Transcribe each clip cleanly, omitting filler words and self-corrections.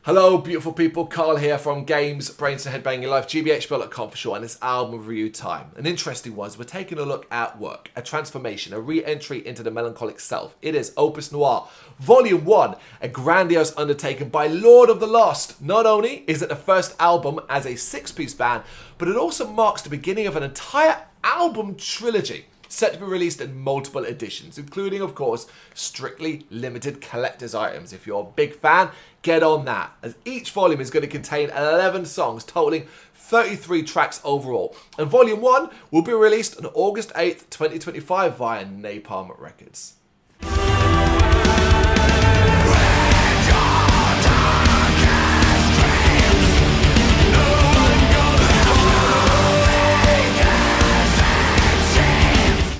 Hello beautiful people, Carl here from Brrraaains A Head-Banging Life, gbhblofficial for short, and it's album review time. An interesting one, we're taking a look at work, a transformation, a re-entry into the melancholic self. It is OPVS NOIR, Volume 1, a grandiose undertaking by Lord of the Lost. Not only is it the first album as a six-piece band, but it also marks the beginning of an entire album trilogy, set to be released in multiple editions, including, of course, strictly limited collector's items. If you're a big fan, get on that, as each volume is going to contain 11 songs, totaling 33 tracks overall. And Volume 1 will be released on August 8th, 2025 via Napalm Records.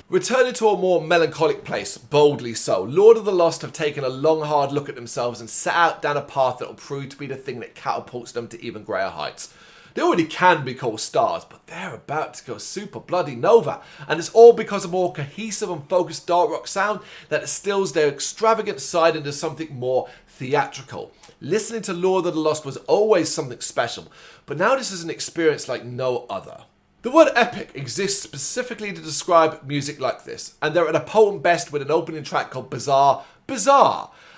Returning to a more melancholic place, boldly so, Lord of the Lost have taken a long hard look at themselves and set out down a path that will prove to be the thing that catapults them to even greater heights. They already can be called stars, but they're about to go super bloody nova, and it's all because of a more cohesive and focused dark rock sound that distills their extravagant side into something more theatrical. Listening to Lord of the Lost was always something special, but now this is an experience like no other. The word epic exists specifically to describe music like this, and they're at a potent best with an opening track called Bizarre,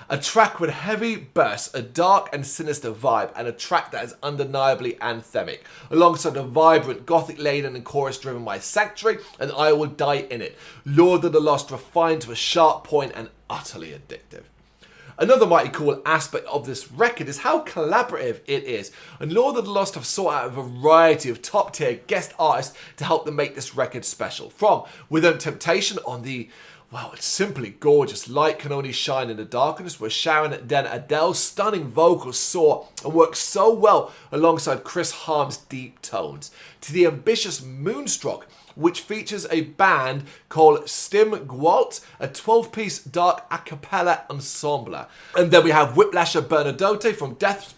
a track with heavy bursts, a dark and sinister vibe, and a track that is undeniably anthemic, alongside a vibrant gothic laden and chorus driven by Sanctuary and I Will Die In It. Lord of the Lost refined to a sharp point and utterly addictive. Another mighty cool aspect of this record is how collaborative it is, and Lord of the Lost have sought out a variety of top tier guest artists to help them make this record special. From Without Temptation on the, well, it's simply gorgeous Light Can Only Shine in the Darkness, where Sharon Den Adele's stunning vocals soar and work so well alongside Chris Harm's deep tones, to the ambitious Moonstruck, which features a band called Stim Gwalt, a 12-piece dark a cappella ensemble. And then we have Whiplasher Bernadotte from Death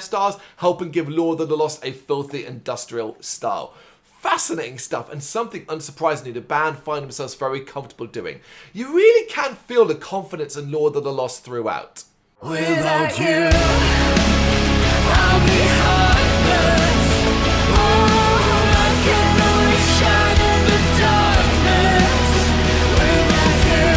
Stars, helping give Lord of the Lost a filthy industrial style. Fascinating stuff, and something unsurprisingly the band find themselves very comfortable doing. You really can feel the confidence in Lord of the Lost throughout. Without you, I'll be heartless. Oh, I can only shine in the darkness. Without you,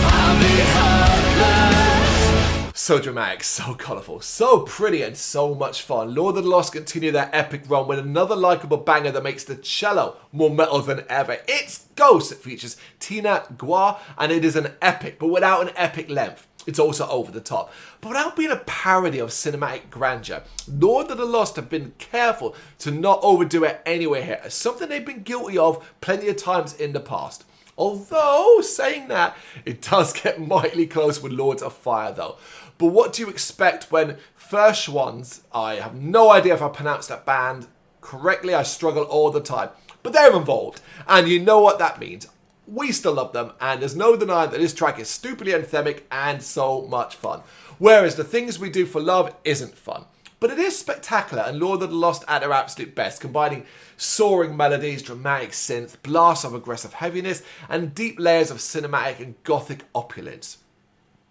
I'll be heartless. So dramatic, so colourful, so pretty, and so much fun. Lord of the Lost continue their epic run with another likeable banger that makes the cello more metal than ever. It's Ghost. It features Tina Gua, and it is an epic, but without an epic length. It's also over the top, but without being a parody of cinematic grandeur. Lord of the Lost have been careful to not overdo it anywhere here, as something they've been guilty of plenty of times in the past. Although, saying that, it does get mightily close with Lords of Fire though. But what do you expect when First Ones, I have no idea if I pronounced that band correctly, I struggle all the time, but they're involved, and you know what that means. We still love them, and there's no denying that this track is stupidly anthemic and so much fun. Whereas The Things We Do for Love isn't fun. But it is spectacular, and Lord of the Lost at their absolute best, combining soaring melodies, dramatic synth, blasts of aggressive heaviness, and deep layers of cinematic and gothic opulence.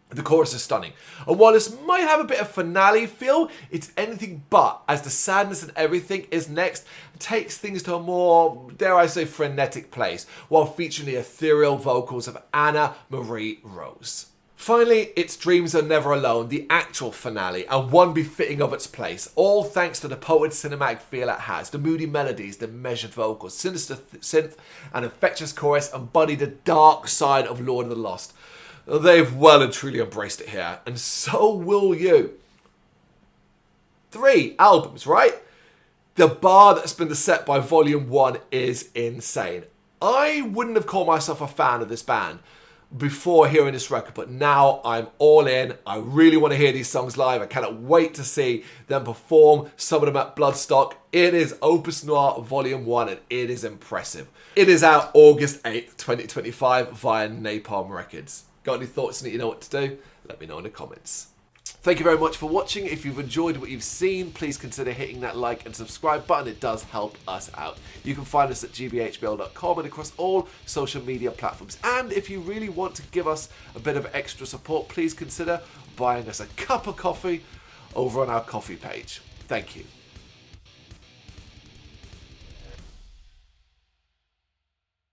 The chorus is stunning, and while this might have a bit of finale feel, it's anything but, as the sadness and everything is next, takes things to a more, dare I say, frenetic place, while featuring the ethereal vocals of Anna Marie Rose. Finally, it's Dreams Are Never Alone, the actual finale, and one befitting of its place, all thanks to the potent cinematic feel it has. The moody melodies, the measured vocals, sinister synth, and infectious chorus embody the dark side of Lord of the Lost. They've well and truly embraced it here, and so will you. 3 albums, right? The bar that's been set by Volume 1 is insane. I wouldn't have called myself a fan of this band before hearing this record, but now I'm all in. I really want to hear these songs live. I cannot wait to see them perform, some of them at Bloodstock. It is OPVS NOIR Volume 1, and it is impressive. It is out August 8th, 2025 via Napalm Records. Got any thoughts and you know what to do? Let me know in the comments. Thank you very much for watching. If you've enjoyed what you've seen, please consider hitting that like and subscribe button. It does help us out. You can find us at gbhbl.com and across all social media platforms. And if you really want to give us a bit of extra support, please consider buying us a cup of coffee over on our coffee page. Thank you.